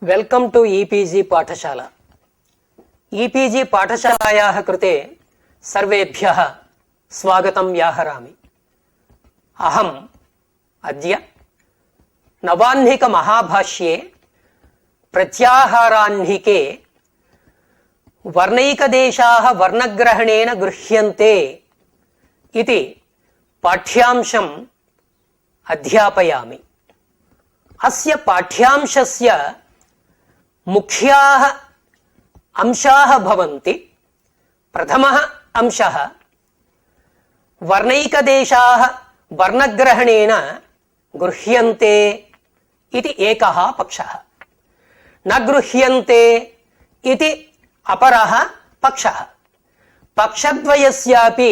Welcome to e-PG पाठशाला। E-PG पाठशालायाः कृते सर्वेभ्यः स्वागतं व्याहरामि। अहम् अद्य नवाह्निक महाभाष्ये प्रत्याहाराह्निके वर्णैकदेशाः वर्णग्रहणेन गृह्यन्ते इति पाठ्यांशम् अध्यापयामि। अस्य पाठ्यांशस्य मुख्याः अंशाः भवन्ति। प्रथमः अंशः वर्णैकदेशाः वर्णग्रहणेन गृह्यन्ते इति एकः पक्षः, न गृह्यन्ते इति अपरः पक्षः। पक्षद्वयस्यापि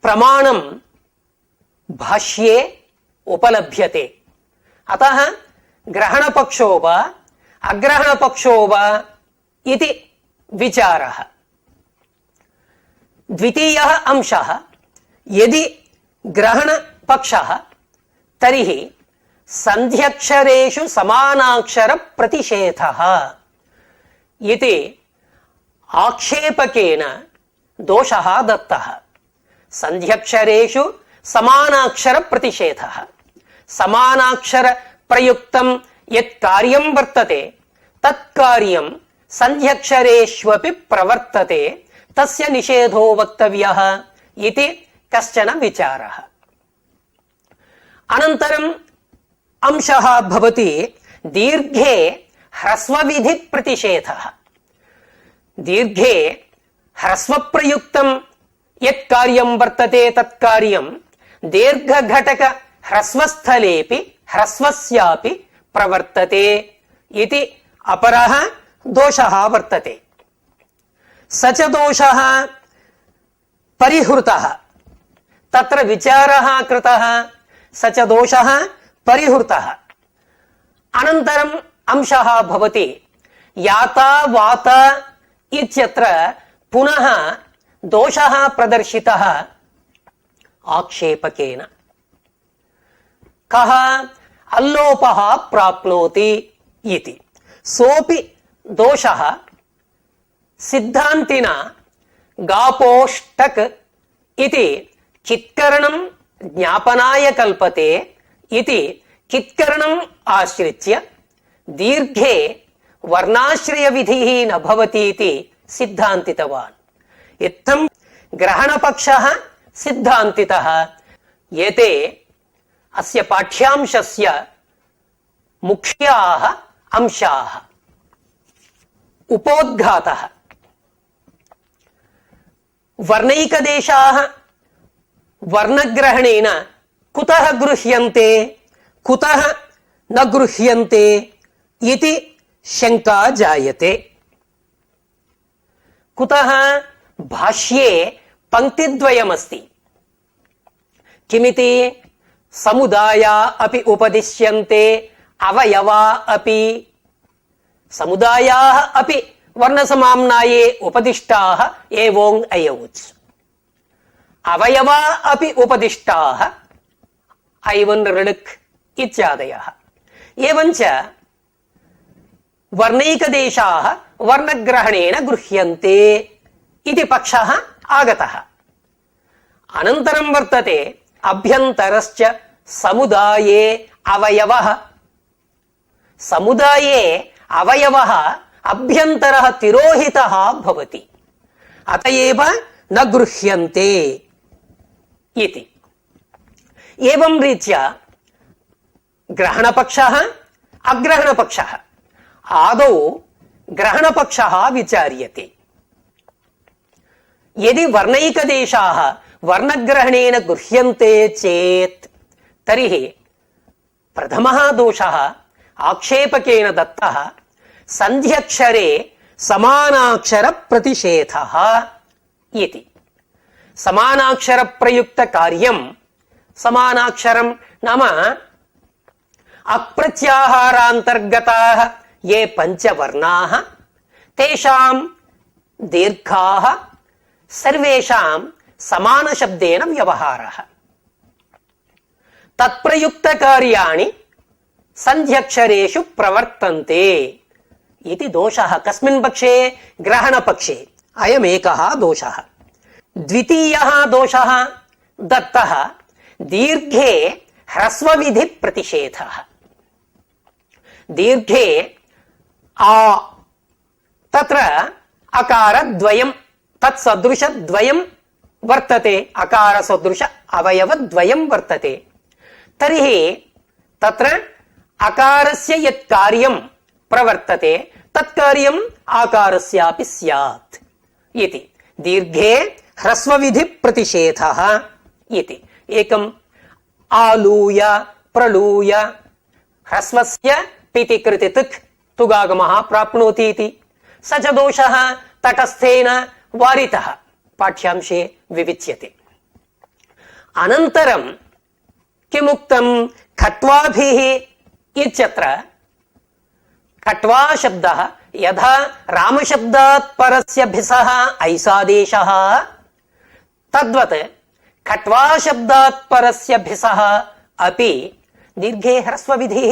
प्रमाणं भाष्ये उपलभ्यते। अतः ग्रहणपक्षो वा अग्रहणपक्षो वा इति विचारः। द्वितीयः अंशः यदि ग्रहणपक्षः तर्हि संध्यक्षरेषु समानाक्षर प्रतिषेधः इति आक्षेपकेन दोषः दत्तः। संध्यक्षरेषु समानाक्षर प्रतिषेधः, समानाक्षर प्रयुक्तं यत् कार्यं वर्तते तत्कार्यं संध्यक्षरेष्वपि प्रवर्तते, तस्य निषेधो वक्तव्यः इति कश्चन विचारः। अनन्तरम् अंशः भवति दीर्घे ह्रस्वविधि प्रतिषेधः। दीर्घे ह्रस्वप्रयुक्तं यत् कार्यं वर्तते तत्कार्यं दीर्घघटक ह्रस्वस्थलेपि ह्रस्वस्यापि प्रवर्तते इति अपरः दोषः वर्तते। स च दोषः परिहृतः, तत्र विचारः कृतः, स च दोषः परिहृतः। अनन्तरम् अंशः भवति याता वात इत्यत्र पुनः दोषः प्रदर्शितः आक्षेपकेन। कः अल्लोपः प्राप्नोति इति। सोऽपि दोषः सिद्धान्तिना गापोष्टक इति कित्करणं ज्ञापनाय कल्पते इति कित्करणम् आश्रित्य दीर्घे वर्णाश्रय विधिः न भवति इति सिद्धान्तितवान्। इत्थं ग्रहणपक्षः सिद्धान्तितः। एते अस्य पाठ्यांशस्य मुख्याः अंशाः। उपोद्घातः। वर्णैकदेशाः वर्णग्रहणेन कुतः गृह्यन्ते कुतः न गृह्यन्ते इति शङ्का जायते। कुतः भाष्ये पङ्क्तिद्वयमस्ति। किमिति? समुदाया अपि उपदिश्यन्ते अवयवा अपि। समुदायाः अपि वर्णसमाम्नाये उपदिष्टाः एवोङ् अयौच्। अवयवा अपि उपदिष्टाः ऐवन् ऋक् इत्यादयः। एवञ्च वर्णैकदेशाः वर्णग्रहणेन गृह्यन्ते इति पक्षः आगतः। अनन्तरं वर्तते अभ्यन्तरश्च समुदाये अवयवः। समुदाये अवयवः अभ्यन्तरः तिरोहितः भवति, अत एव न गृह्यन्ते इति। एवं रीत्या ग्रहणपक्षः अग्रहणपक्षः, आदौ ग्रहणपक्षः विचार्यते। यदि वर्णैकदेशाः वर्णग्रहणेन गृह्यन्ते चेत् तर्हि प्रथमः दोषः आक्षेपकेन दत्तः संध्यक्षरे समानाक्षर प्रतिषेधः इति। समानाक्षर प्रयुक्त कार्यं, समानाक्षरं नाम अप्रत्याहारान्तर्गताः ये पंचवर्णाः तेषां दीर्घाः सर्वेषां समान शब्देन व्यवहारः। तत्प्रयुक्त कार्याणि సంధ్యక్షరేషు ప్రవర్తంతే ఇది దోషः కస్మిన్ పక్షే గ్రహణ పక్షే అయమేకः దోషः ద్వితీయः దోషः దత్తः దీర్ఘే హ్రస్వ విధి ప్రతిషేధः దీర్ఘే ఆ తత్ర అకారద్వయం తత్సదృశద్వయం వర్తతే అకార సదృశ అవయవద్వయం వర్తతే తర్హి తత్ర అకారస్య యత్ కార్యం ప్రవర్తతే తత్కార్యం ఆకారస్యాపి స్యాత్ ఇతి దీర్ఘే హ్రస్వ విధి ప్రతిషేధః ఇతి ఏకం ఆలూయ ప్రలూయ హ్రస్వస్య పితి కృతి తుక్ తుగాగమః ప్రాప్నోతి ఇతి స చ దోషः తటస్థేన వారితః పాఠ్యాంశే వివిచ్యతే అనంతరం కిముక్తం ఖట్వాభిః ఇత్యత్ర ఖట్వా శబ్దः యథా రామశబ్దాత్ పరస్య భిసః ఐసాదేశः తద్వత్ ఖట్వా శబ్దాత్ పరస్య భిసః అపి దీర్ఘే హ్రస్వ విధిః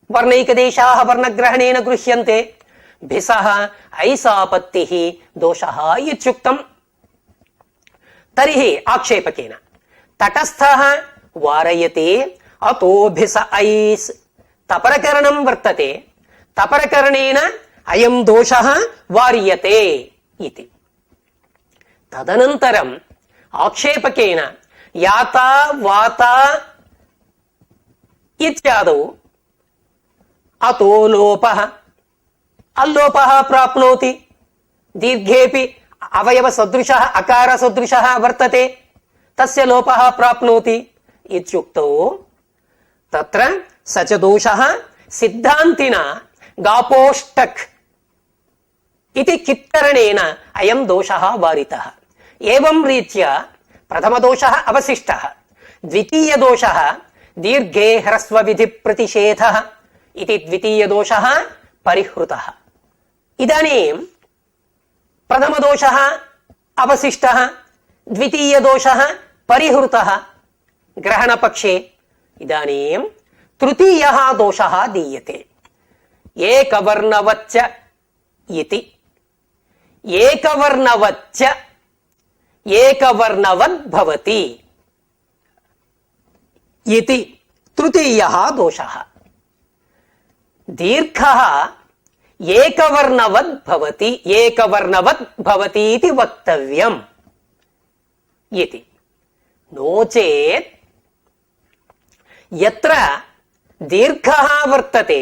వర్ణైకదేశాः వర్ణగ్రహణేన గృహ్యంతే భిసః ఐసాపత్తిః దోషः ఇత్యుక్తం తర్హి ఆక్షేపకేన తటస్థః వారయతే అతో భిస ఐస్ తపరకరణం వర్తతే తపరకరణేన అయం దోషः వార్యతే ఇతి తదనంతరం ఆక్షేపకేన యాతా వాతా ఇత్యాదౌ అతో లోపః అల్లోపః ప్రాప్నోతి దీర్ఘేపి అవయవ సదృశः అకార సదృశः వర్తతే తస్య లోపః ప్రాప్నోతి ఇత్యుక్తౌ తత్ర స చ దోషः సిద్ధాంతిన గాపోష్టక్ इति कित्करणेन अयं दोषः वारितः एवं रीत्या प्रथमदोषः अवशिष्टः द्वितीयदोषः दीर्घे ह्रस्वविधि प्रतिषेधः इति द्वितीयदोषः परिहृतः इदानीं प्रथमदोषः अवशिष्टः द्वितीयदोषः परिहृतः ग्रहणपक्षे इदानीं तृतीयः दोषः दीयते एकवर्णवच्च इति एकवर्णवच्च एकवर्णवद् भवति इति तृतीयः दोषः दीर्घः एकवर्णवद् भवति इति वक्तव्यम् इति नो चेत् यत्र दीर्घः वर्तते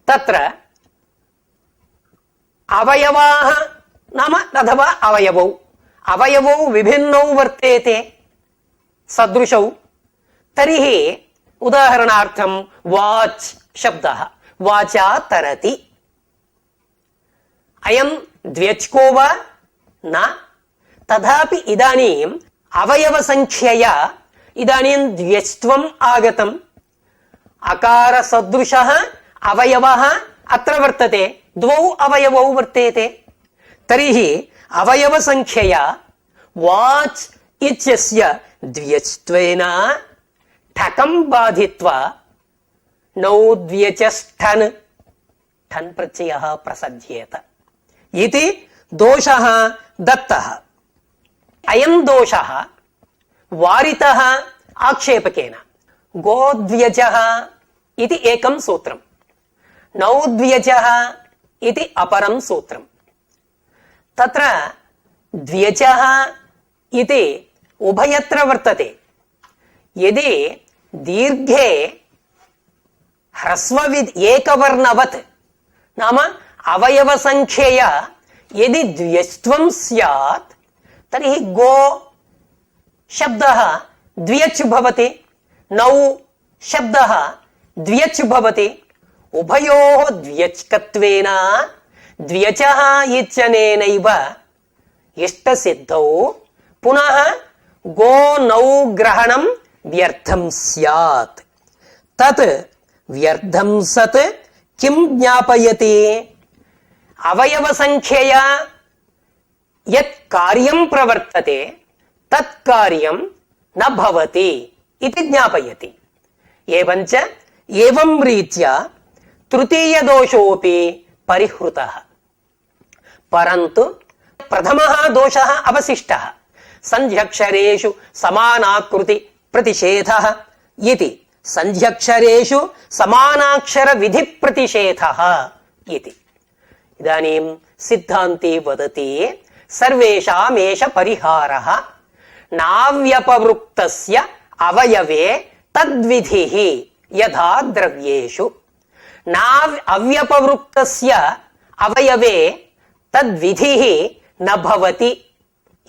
तत्र अवयवाः नाम अथवा अवयवौ विभिन्नौ वर्तेते सदृशौ तर्हि उदाहरणार्थं वाच् शब्दः वाचा तरति अयं द्व्यच्को वा न तथापि इदानीम् अवयवसङ्ख्यया इदानीं द्व्यच्त्वम् आगतम् अकार सदृशः अवयवः अत्र वर्तते द्वौ अवयवौ वर्तेते तर्हि अवयवसङ्ख्यया वाच् इत्यस्य द्व्यच्त्वेन ठकं बाधित्वा नौ द्व्यचष्ठन् ठन् प्रत्ययः प्रसज्येत इति दोषः दत्तः अयं दोषः वारितः आक्षेपकेन गोद्व्यजः इति एकं सूत्रम् नौद्व्यजः इति अपरं सूत्रम् तत्र द्व्यजः इति उभयत्र वर्तते यदि दीर्घे ह्रस्वविद् एकवर्णवत् नाम अवयवसङ्ख्यया यदि द्व्यच्त्वं स्यात् तर्हि गो शब्दः द्व्यच् भवति नौ शब्दः द्व्यच् भवति उभयोः द्व्यच्कत्वेन द्व्यचः इत्यनेनैव इष्टसिद्धौ पुनः गो नौ ग्रहणं व्यर्थं स्यात् तत् व्यर्थं सत् किं ज्ञापयति अवयवसङ्ख्यया यत् कार्यं प्रवर्तते तत् कार्यं न भवति इति ज्ञापयति एवञ्च एवं रीत्या तृतीय दोषोऽपि परिहृतः। परन्तु प्रथमः दोषः अवशिष्टः। संध्यक्षरेषु समानाकृति प्रतिषेधः इति संध्यक्षरेषु समानाक्षर विधि प्रतिषेधः इति। इदानीं सिद्धान्ती वदति सर्वेषामेष परिहारः नाव्यपवृक्तस्य अवयवे तद्विधिः यथा द्रव्येषु। अव्यपवृक्तस्य अवयवे तद्विधिः न भवति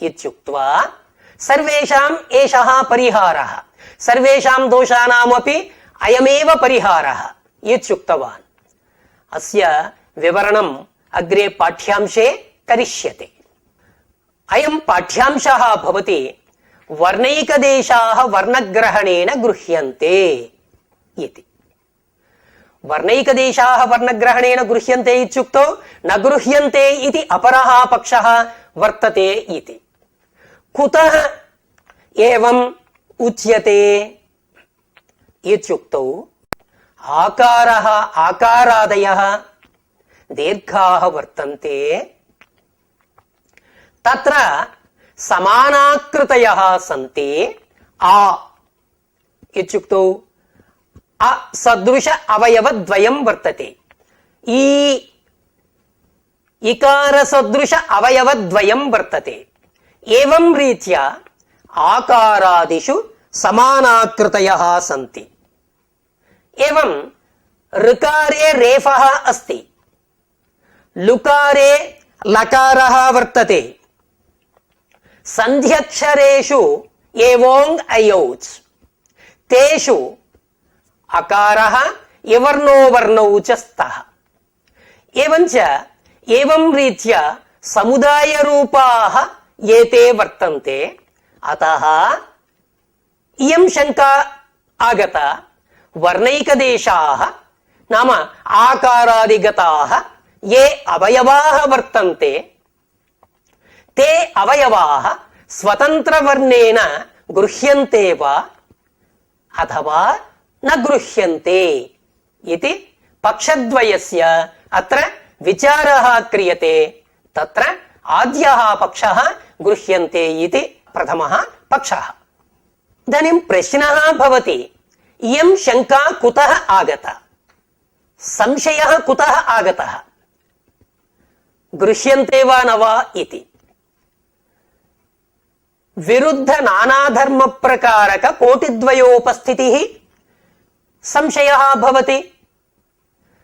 इत्युक्त्वा सर्वेषाम् एषः परिहारः, सर्वेषां दोषाणामपि अयमेव परिहारः इत्युक्तवान्। अस्य विवरणम् अग्रे पाठ्यांशे करिष्यते। अयं पाठ्यांशः भवति वर्णैकदेशाः वर्णग्रहणेन गृह्यन्ते इति। वर्णैकदेशाः वर्णग्रहणेन गृह्यन्ते इत्युक्तौ न गृह्यन्ते इति अपरः पक्षः वर्तते इति। कुतः एवम् उच्यते इत्युक्तौ आकारः आकारादयः दीर्घाः वर्तन्ते, तत्र समानाकृतयः सन्ति। आ इत्युक्तौ असदृश अवयवद्वयं वर्तते। इकार सदृश अवयवद्वयं वर्तते। एवं रीत्या आकारादिषु समानाकृतयः सन्ति। एवं ऋकारे रेफः अस्ति, लुकारे लकारः वर्तते। संध्यक्षरेषु एवोङ् अयौच्, तेषु अकारः यवर्णो वर्णौ च स्तः। एवञ्च एवं रीत्या समुदायरूपाः एते वर्तन्ते। अतः इयं शङ्का आगता, वर्णैकदेशाः नाम आकारादिगताः ये अवयवाः वर्तन्ते, ते अवयवाः स्वतन्त्रवर्णेन गृह्यन्ते वा अथवा न गृह्यन्ते इति पक्षद्वयस्य अत्र विचारः क्रियते। तत्र आद्यः पक्षः गृह्यन्ते इति प्रथमः पक्षः। इदानीं प्रश्नः भवति, इयं शङ्का कुतः आगता, संशयः कुतः आगतः, गृह्यन्ते वा न वा इति। विरुद्ध नानाधर्म प्रकारक कोटिद्वयोपस्थितिः संशयः भवति।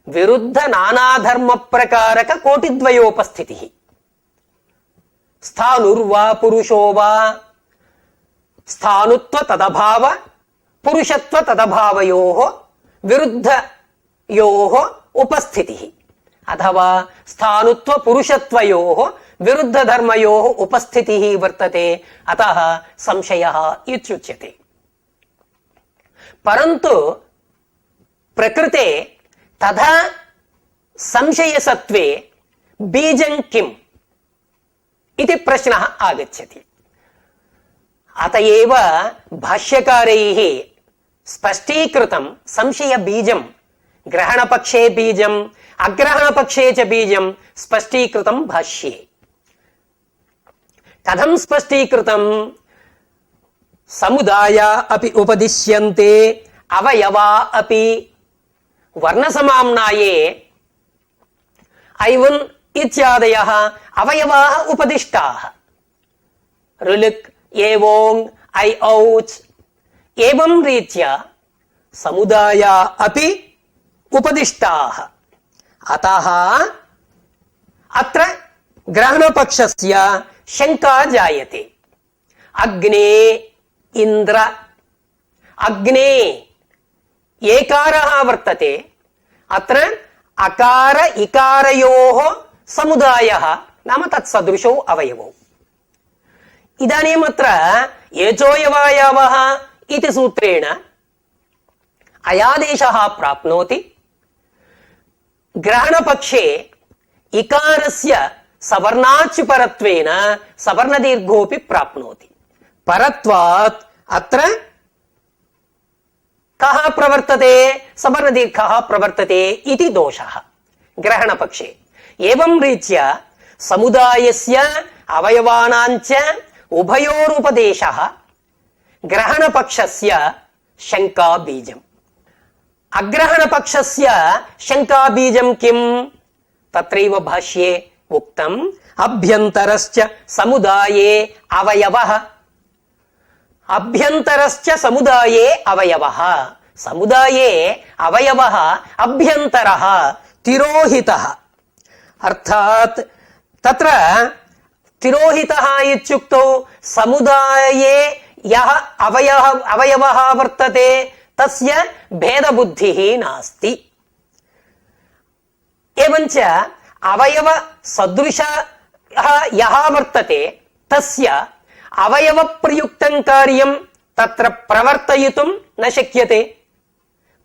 विरुद्ध नानाधर्म प्रकारक कोटिद्वयोपस्थितिः, स्थाणुर्वा पुरुषो वा, स्थाणुत्व तदभाव पुरुषत्व तदभावयोः विरुद्धयोः उपस्थितिः, अथवा स्थाणुत्व पुरुषत्वयोः विरुद्ध धर्मयोः उपस्थितिः वर्तते। अतः संशयः इत्युच्यते। परन्तु प्रकृते तथा संशयसत्त्वे बीजं किम् इति प्रश्नः आगच्छति। अतएव भाष्यकारैः स्पष्टीकृतं संशयबीजं, ग्रहणपक्षे बीजम् अग्रहणपक्षे च बीजं स्पष्टीकृतं भाष्ये। कथं स्पष्टीकृतं? समुदाया अपि उपदिश्यन्ते अवयवा अपि। वर्णसमाम्नाये ऐवन् इत्यादयः अवयवाः उपदिष्टाः। ऋलुक् एवोङ् ऐ औच्, एवं रीत्या समुदाया अपि उपदिष्टाः। अतः अत्र ग्रहणपक्षस्य शङ्का जायते। अग्ने इन्द्र, अग्ने एकारः वर्तते, अत्र अकार इकारयोः समुदायः नाम तत्सदृशौ अवयवौ। इदानीम् अत्र एचोऽयवायवः इति सूत्रेण अयादेशः प्राप्नोति। ग्रहणपक्षे इकारस्य सवर्णाच्युपरत्वेन सवर्णदीर्घोऽपि प्राप्नोति। परत्वात् अत्र कः प्रवर्तते सवर्णदीर्घः प्रवर्तते इति दोषः ग्रहणपक्षे। एवं रीत्या समुदायस्य अवयवानाञ्च उभयोरुपदेशः ग्रहणपक्षस्य शङ्काबीजम्। अग्रहणपक्षस्य शङ्काबीजं किम्? तत्रैव भाष्ये उक्तम् अभ्यन्तरश्च समुदाये अवयवः। अभ्यन्तरश्च समुदाये अवयवः। समुदाये अवयवः अभ्यन्तरः तिरोहितः। अर्थात् तत्र तिरोहितः इत्युक्तौ समुदाये यः अवयवः वर्तते तस्य भेदबुद्धिः नास्ति। एवञ्च अवयव सदृशः यः वर्तते तस्य अवयव प्रयुक्तं कार्यं तत्र प्रवर्तयितुं न शक्यते।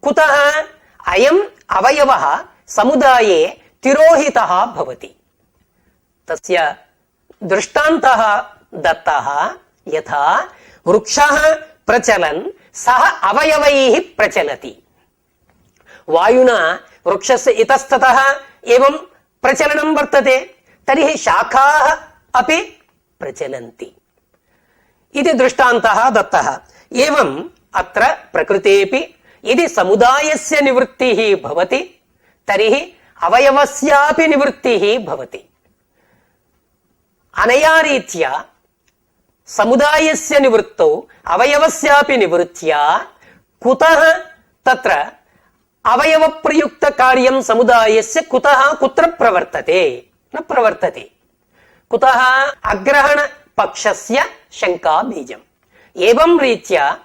कुतः? अयम् अवयवः समुदाये तिरोहितः भवति। तस्य दृष्टान्तः दत्तः यथा वृक्षः प्रचलन् सः अवयवैः प्रचलति। वायुना वृक्षस्य इतस्ततः एवं प्रचलनं वर्तते, तर्हि शाखाः अपि प्रचलन्ति इति दृष्टान्तः दत्तः। एवम् अत्र प्रकृतेऽपि यदि समुदायस्य निवृत्तिः भवति तर्हि अवयवस्यापि निवृत्तिः भवति। अनया रीत्या समुदायस्य निवृत्तौ अवयवस्यापि निवृत्त्या कुतः तत्र अवयवप्रयुक्तकार्यं समुदायस्य कुतः कुत्र प्रवर्तते? न प्रवर्तते। कुतः? अग्रहणपक्षस्य शङ्काबीजम्। एवं रीत्या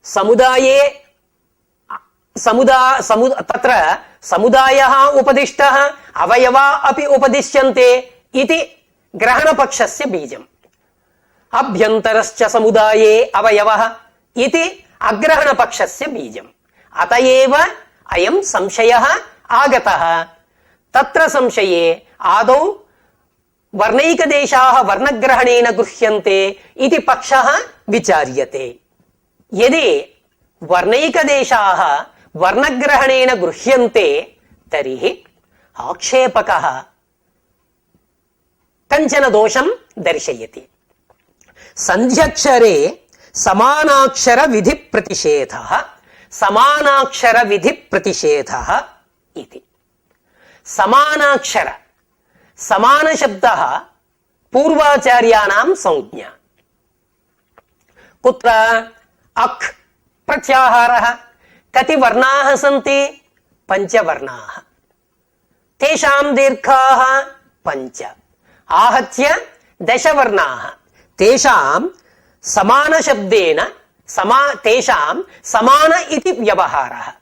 समुदाये तत्र समुदायः उपदिष्टः अवयवा अपि उपदिश्यन्ते इति ग्रहणपक्षस्य बीजम्। अभ्यन्तरश्च समुदाये अवयवः इति अग्रहणपक्षस्य बीजम्। अत एव अयं संशयः आगतः। तत्र संशये आदौ वर्णैकदेशाः वर्णग्रहणेन गृह्यन्ते इति पक्षः विचार्यते। यदि वर्णैकदेशाः वर्णग्रहणेन गृह्यन्ते तर्हि आक्षेपकः कञ्चन दोषं दर्शयति। संध्यक्षरे समानाक्षर विधि प्रतिषेधः समानाक्षर विधि प्रतिषेधः इति। समानाक्षर समान शब्दः पूर्वाचार्याणां संज्ञा। कुत्र? अक् प्रत्याहारः। कति वर्णाः सन्ति? पञ्चवर्णाः। तेषां दीर्घाः पञ्च। आहत्य 10 वर्णाः। तेषां समानशब्देन तेषां समान इति व्यवहारः।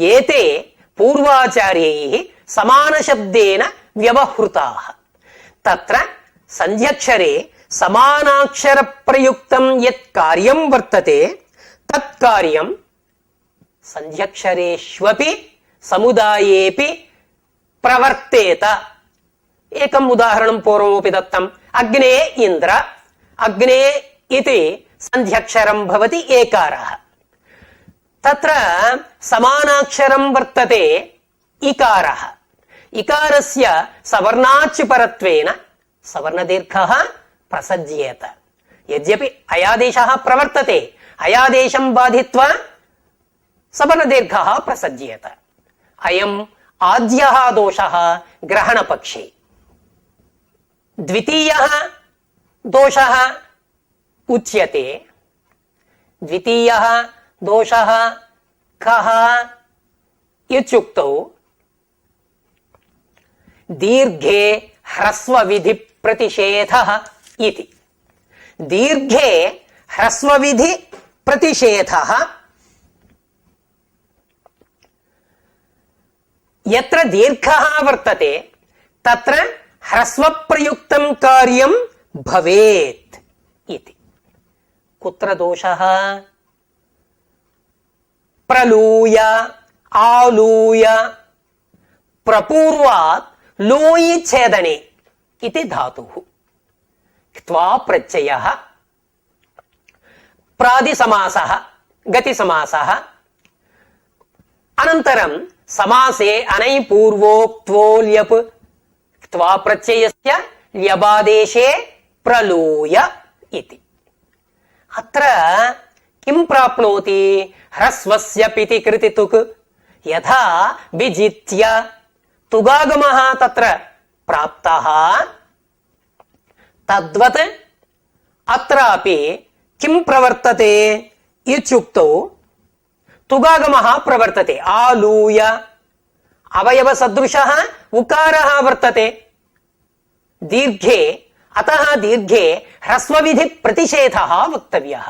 एते पूर्वाचार्यैः समानशब्देन व्यवहृताः। तत्र संध्यक्षरे समानाक्षरप्रयुक्तं यत् कार्यं वर्तते तत् कार्यं संध्यक्षरेष्वपि समुदायेऽपि प्रवर्तेत। एकम् उदाहरणं पूर्वमपि दत्तम्। अग्ने इन्द्र। अग्ने इति संध्यक्षरं भवति एकारः। तत्र समानाक्षरं वर्तते इकारः। इकारस्य सवर्णाच् परत्वेन सवर्णदीर्घः प्रसज्येत। यद्यपि अयादेशः प्रवर्तते, अयादेशं बाधित्वा सवर्णदीर्घः प्रसज्येत। अयम् आद्यः दोषः ग्रहणपक्षे। द्वितीयः दोषः उच्यते। द्वितीयः दोषः कः इत्युक्तौ दीर्घे ह्रस्वविधि प्रतिषेधः इति। दीर्घे ह्रस्वविधि प्रतिषेधः यत्र दीर्घः वर्तते तत्र ह्रस्वप्रयुक्तं कार्यं भवेत् इति। कुत्र दोषः? प्रलूय आलूय प्रपूर्वात् लूयि छेदने इति धातुः। क्त्वा प्रत्ययः प्रादिसमासः గతి సమాసః. అనంతరం సమాసే అనై పూర్వోక్తో ల్యప్ త్వా ప్రత్యయస్య ల్యబాదేశే ప్రలూయ ఇతి. అత్ర కిం ప్రాప్నోతి హ్రస్వస్య పితి కృతి తుక్ యథా విజిత్య తుగాగమః తత్ర ప్రాప్తః తద్వత్ అత్రాపి కిం ప్రవర్తతే ఇత్యుక్తౌ తుగాగమః ప్రవర్తతే. ఆలూయ అవయవ సదృశః ఉకారः వర్తతే దీర్ఘే. అతః దీర్ఘే హ్రస్వవిధి ప్రతిషేధः వక్తవ్యः.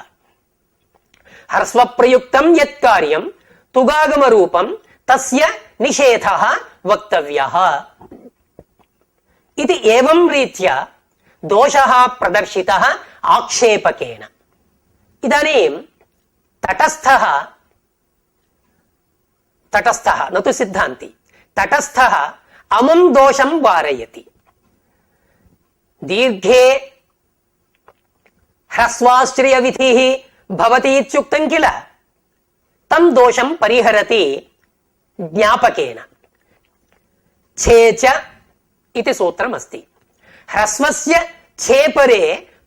హ్రస్వ ప్రయుక్తం యత్ కార్యం తుగాగమ రూపం తస్య నిషేధः వక్తవ్యः. ఇది ఏవం రీత్యా దోషः ప్రదర్శితः ఆక్షేపకేన. ఇదానీం తటస్థः నతు సిద్ధాంతి తటస్థः అముం దోషం వారయతి. దీర్ఘే హ్రస్వాశ్రయ విధిః భవతి ఇత్యుక్తం కిల తం దోషం పరిహరతి జ్ఞాపకేన. ఛేచ इति सूत्रमस्ति. ह्रस्वस्य छे परे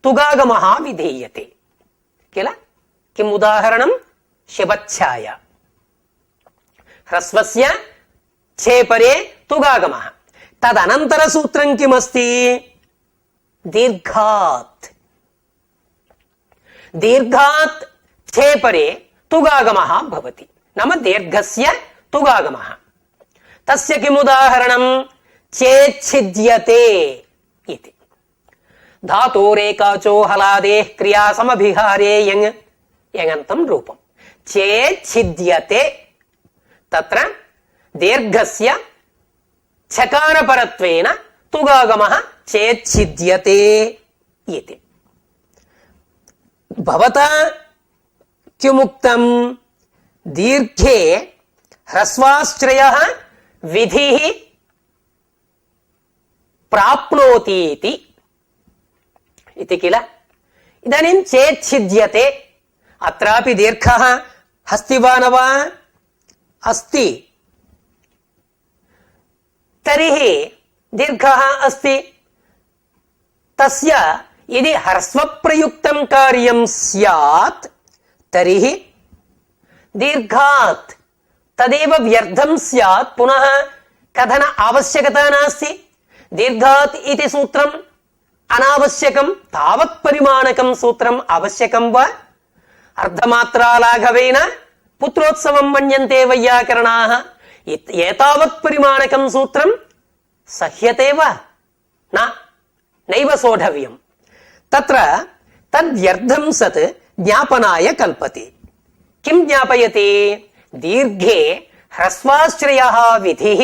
तुगागमः विधीयते किल. किम् उदाहरणं? शिवच्छाया. ह्रस्वस्य छे परे तुगागमः. तदनन्तर सूत्रं किमस्ति? दीर्घात्. दीर्घात् छे परे तुगागमः भवति. नाम दीर्घस्य तुगागमः. तस्य किम् उदाहरणं? चेच्छिद्यते इति. धातोरेकाचो हलादेः क्रिया समभिहारे यङ् यङन्तं रूपं. चेच्छिद्यते तत्र दीर्घस्य छकारपरत्वेन तुगागमः चेच्छिद्यते इति. भवता किमुक्तं? दीर्घे ह्रस्वाश्रयः विधिः प्राप्नोति इति किल. इदानीं चेच्छिद्यते. अत्रापि दीर्घः अस्ति वा न वा? अस्ति. तर्हि दीर्घः अस्ति. तस्य यदि ह्रस्वप्रयुक्तं कार्यं स्यात् तर्हि दीर्घात् तदेव व्यर्थं स्यात्. पुनः कथन आवश्यकता नास्ति. दीर्घात् इति सूत्रम् अनावश्यकं. तावत् परिमाणकं सूत्रम् आवश्यकं वा? अर्धमात्रालाघवेन पुत्रोत्सवं मन्यन्ते वैयाकरणाः. एतावत् परिमाणकं सूत्रं सह्यते वा? नैव सोढव्यं. तत्र तद्व्यर्थं सत् ज्ञापनाय कल्पते. किं ज्ञापयति? दीर्घे ह्रस्वाश्रयः विधिः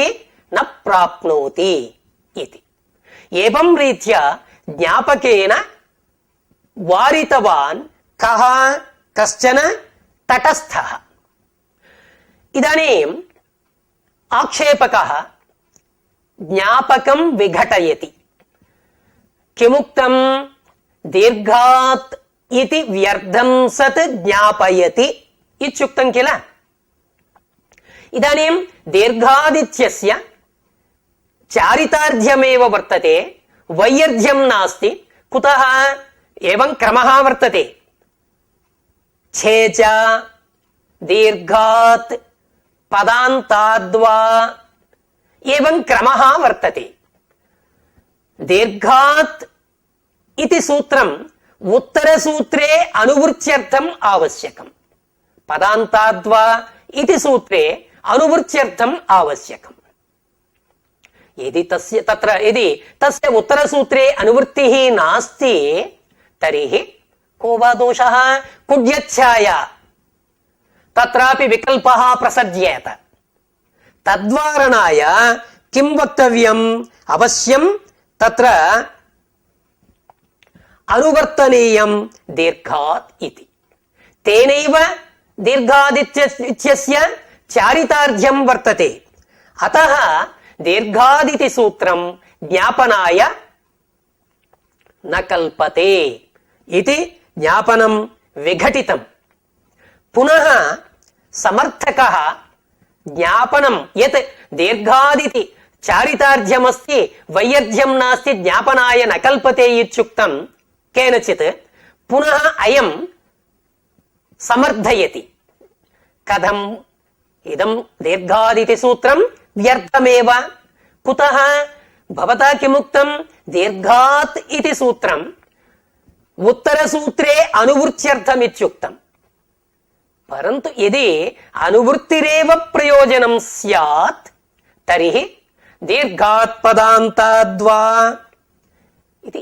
न प्राप्नोति इति. एवं रीत्या ज्ञापकेन वारितवान् कः? कश्चन तटस्थः. इदानीम् आक्षेपकः ज्ञापकं विघटयति. किमुक्तं? दीर्घात् इति व्यर्थं सत् ज्ञापयति इत्युक्तं किल. इदानीं दीर्घादित्यस्य चारितार्ध्यमेव वर्तते, वैयर्ध्यं नास्ति. कुतः? एवं क्रमः वर्तते. छेच दीर्घात् पदान्ताद्वा एवं क्रमः वर्तते. दीर्घात् इति सूत्रम् उत्तरसूत्रे अनुवृत्त्यर्थम् आवश्यकम्. पदान्ताद्वा इति सूत्रे अनुवृत्त्यर्थम् आवश्यकम्. यदि तस्य उत्तरसूत्रे अनुवृत्तिः नास्ति तर्हि को वा दोषः? कुड्यच्छाया. तत्रापि विकल्पः प्रसज्येत. तद्वारणाय किं वक्तव्यम्? अवश्यं तत्र अनुवर्तनीयं दीर्घात् इति. तेनैव दीर्घादित्यस्य चारितार्ध्यं वर्तते. अतः दीर्घादिति सूत्रं ज्ञापनाय न कल्पते इति ज्ञापनं विघटितं. పునః సమర్థకः జ్ఞాపనం యత్ దీర్ఘాదితి చారితార్ధ్యమస్తి వైయర్ధ్యం నాస్తి జ్ఞాపనాయ న కల్పతే ఇత్యుక్తం కేనచిత్ పునః అయం సమర్థయతి. కథం ఇదం దీర్ఘాదితి సూత్రం వ్యర్థమేవ. కుతః భవతా కిముక్తం దీర్ఘాత్ ఇతి సూత్రం ఉత్తరసూత్రే అనువృత్త్యర్థమిత్యుక్తం. పరంతు యది అనువృత్తిరేవ ప్రయోజనం స్యాత్ తర్హి దీర్ఘాత్ పదాంతాద్వా ఇది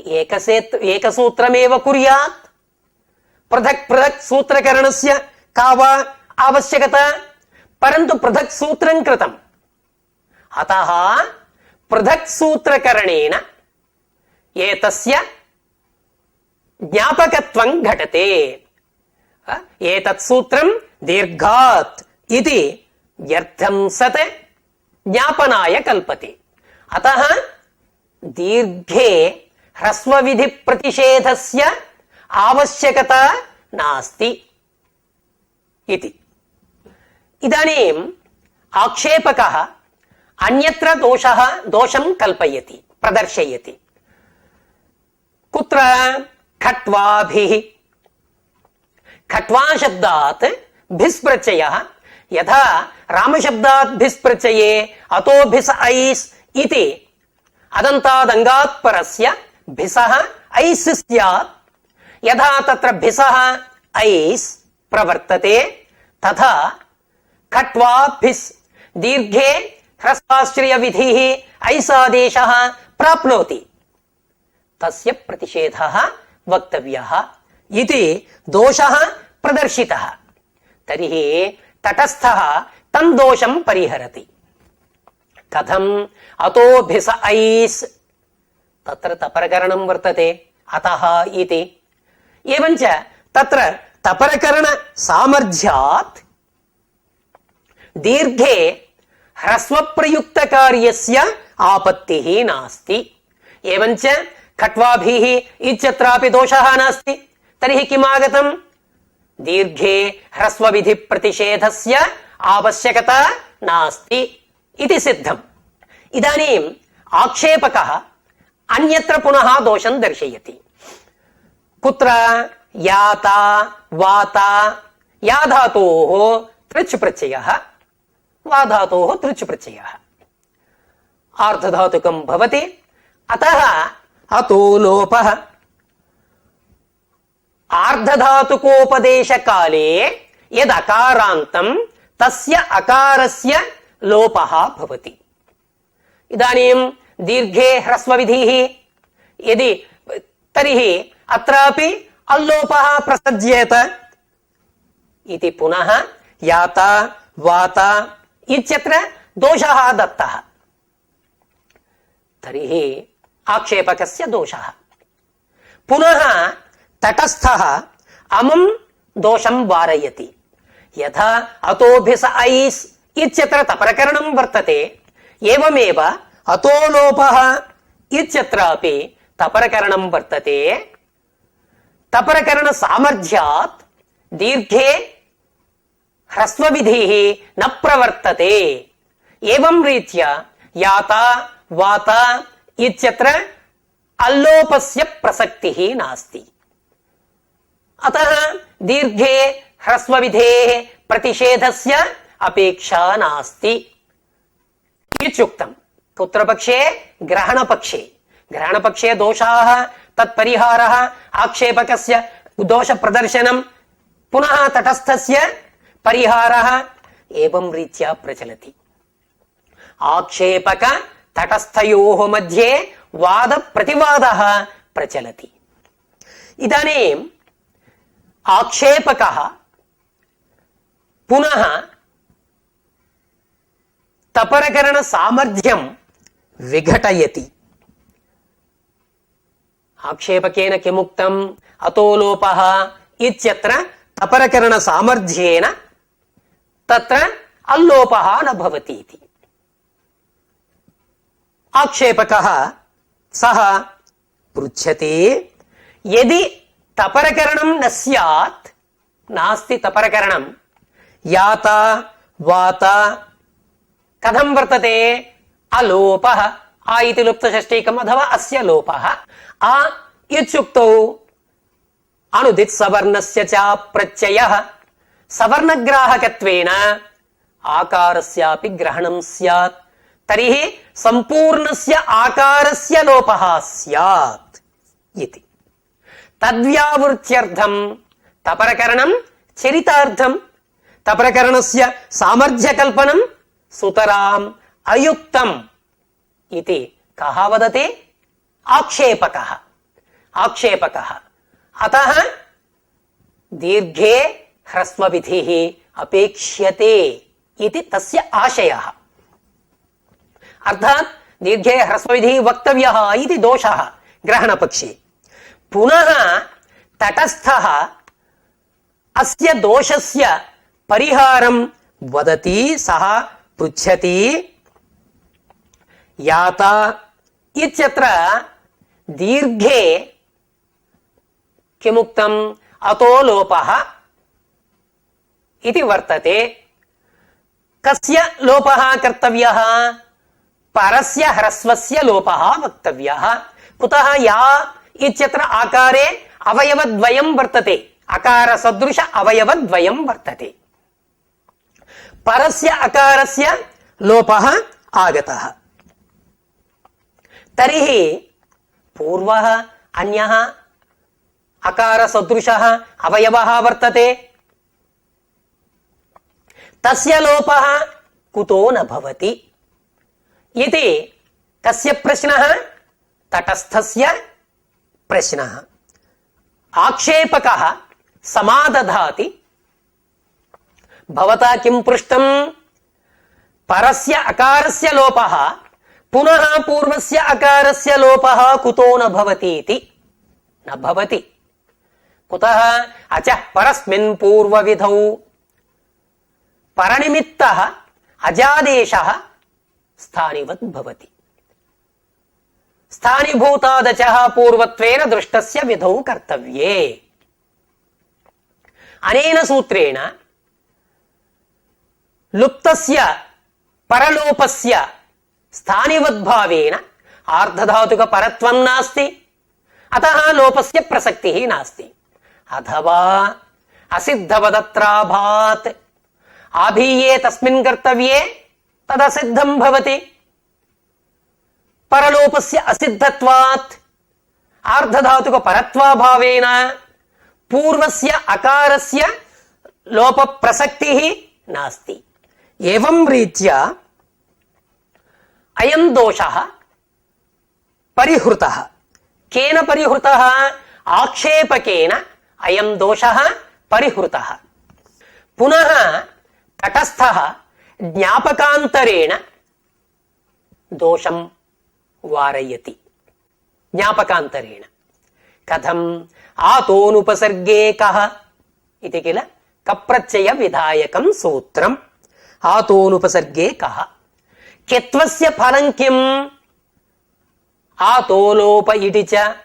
ఏకసూత్రమేవ కుర్యాత్. పృథక్ పృథక్ సూత్రకరణస్య కా వా ఆవశ్యకత. పరంతు పృథక్ సూత్రం కృతం అతః పృథక్ సూత్రకరణేన ఏతస్య జ్ఞాపకత్వం ఘటతే. ఏతత్ సూత్రం దీర్ఘాత్ ఇది వ్యర్థం సత్ జ్ఞాపనాయ కల్పతే. అతః దీర్ఘే హ్రస్వ విధి ప్రతిషేధస్య ఆవశ్యకత నాస్తి ఇతి. ఇదానీం ఆక్షేపకः అన్యత్ర దోషం కల్పయతి ప్రదర్శయతి. కుత్ర ఖట్వాభిః. ఖట్వా శబ్దాత్ భిస్ ప్రత్యయః యథా రామశబ్దాత్ భిస్ ప్రత్యయే అతో భిస్ ఐస్ ఇతి అదంతాదంగాత్ పరస్య భిసః ఐస్ స్యాత్. యథా తత్ర భిసః ఐస్ ప్రవర్తతే తథా ఖట్వా భిస్ దీర్ఘే హ్రస్వాశ్రయ విధిః ఐసాదేశః ప్రాప్నోతి తస్య ప్రతిషేధః వక్తవ్యః ఇతి దోషః ప్రదర్శితః. తర్హి తటస్థః తం దోషం పరిహరతి. కథం అతో భిస ఐస్ తత్ర తపరకరణం వర్తతే అతః ఇతి. ఏవంచ తత్ర తపరకరణ సామర్థ్యాత్ దీర్ఘే హ్రస్వ ప్రయుక్త కార్యస్య ఆపత్తిః నాస్తి. ఏవంచ ఖట్వాభిః ఇత్యత్రాపి దోషః నాస్తి. తర్హి కిమాగతం దీర్ఘే హ్రస్వ విధి ప్రతిషేధస్య ఆవశ్యకత నాస్తి ఇది సిద్ధం. ఇదానీం ఆక్షేపకः అన్యత్ర పునః దోషం దర్శయతి. కుత్ర యాత వాత. యా ధాతోః తృచ్ ప్రత్యయః వా ధాతోః తృచ్ ప్రత్యయః ఆర్ధధాతుకం భవతి. అతః అతో లోపః. ఆర్ధధాతుకోపదేశ కాలే యద్ అకారాంతం తస్య అకారస్య లోపః భవతి. ఇదానీం దీర్ఘే హ్రస్వ విధిః యది తర్హి అత్రాపి అల్లోపః ప్రసజ్యేత ఇది పునః యాత వాత ఇత్యత్ర దోషః దత్తః. తర్హి ఆక్షేపకస్య దోషః. పునః తటస్థః అమం దోషం వారయతి. యథా అతో భిస ఐస్ ఇత్యత్ర తపరకరణం వర్తతే ఏవమేవ అతో లోపః ఇత్యత్రాపి తపరకరణం వర్తతే. తపరకరణ సామర్థ్యాత్ దీర్ఘే హ్రస్వ విధిః న ప్రవర్తతే. ఏవం రీత్యా యాత వాత ఇత్యత్ర అల్లోపస్య ప్రసక్తిః నాస్తి. అతః దీర్ఘే హ్రస్వ విధేః ప్రతిషేధస్య అపేక్షా నాస్తి ఇత్యుక్తం. పుత్రపక్షే గ్రహణపక్షే. గ్రహణపక్షే దోషాః తత్పరిహారः ఆక్షేపకస్య దోష ప్రదర్శనం పునః తటస్థస్య పరిహారः ఏవం రీత్యా ప్రచలతి. ఆక్షేపక తటస్థయోః మధ్యే వాద ప్రతివాదः ప్రచలతి. ఇదానీం ఆక్షేపకः పునః తపరకరణ సామర్థ్యం విఘటయతి. ఆక్షేపకేన కిముక్తం అతో లోపః ఇత్యత్ర తపరకరణ సామర్థ్యేన తత్ర అల్లోపః న భవతి ఇతి. ఆక్షేపకः సహ పృచ్ఛతి యది తపరకరణం న స్యాత్ నాస్తి తపరకరణం यात वात कथं वर्तते अलोपः आ इति लुप्तषष्ठीकम् अथवा अस्य लोपः आ इत्युक्तौ अनुदित् सवर्णस्य च प्रत्ययः सवर्णग्राहकत्वेन आकारस्यापि ग्रहणं स्यात् तर्हि सम्पूर्णस्य आकारस्य लोपः स्यात् इति तद्व्यावृत्त्यर्थं तपरकरणं चरितार्थं तपरकरणस्य सामर्थ्यकल्पनं सुतराम् अयुक्तम् इति कः वदति? आक्षेपकः। आक्षेपकः। अतः दीर्घे ह्रस्वविधिः अपेक्ष्यते इति तस्य आशयः। अर्थात् दीर्घे ह्रस्वविधिः वक्तव्यः इति दोषः ग्रहणपक्षे। पुनः तटस्थः अस्य दोषस्य परिहारं वदति, सः पृच्छति। याता इत्यत्र दीर्घे किमुक्तम्? अतो लोपः इति वर्तते। कस्य लोपः कर्तव्यः? परस्य ह्रस्वस्य लोपः वक्तव्यः। कुतः? या इत्यत्र आकारे अवयवद्वयं वर्तते, अकारसदृश अवयवद्वयं वर्तते। परस्य अकारस्य लोपः आगतः। तर्हि पूर्वः अन्यः अकारसदृशः अवयवः वर्तते, तस्य लोपः कुतो न भवति इति कस्य प्रश्नः? तटस्थस्य प्रश्नः। आक्षेपकः समादधाति। भवता किं पृष्टम्? परस्य अकारस्य लोपः पुनः पूर्वस्य अकारस्य लोपः कुतो न भवति इति। न भवति। कुतः? अचः परस्मिन् पूर्वविधौ परनिमित्तः अजादेशः स्थानिवत् भवति। स्थानीभूतादचः पूर्वत्वेन दृष्टस्य विधौ कर्तव्ये। अनेन सूत्रेण लुप्तस्य परलोपस्य स्थानिवद्भावेन आर्धधातुकपरत्वं नास्ति, अतः लोपस्य प्रसक्तिः नास्ति। अथवा असिद्धवदत्राभात् आभीये तस्मिन् कर्तव्ये तदसिद्धं भवति। परलोपस्य असिद्धत्वात् आर्धधातुकपरत्वाभावेन पूर्वस्य अकारस्य लोपप्रसक्तिः नास्ति। एवं रीत्या अयं दोषः परिहृतः। केन परिहृतः? आक्षेपकेन अयं दोषः परिहृतः। पुनः तटस्थः ज्ञापकान्तरेण दोषं वारयति। ज्ञापकान्तरेण कथम्? आतोनुपसर्गे कः इति किल कप्रत्यय विधायकं सूत्रम्। आतोनुपसर्गे कः? कित्वस्य फलं किम्? आतोलोप इति च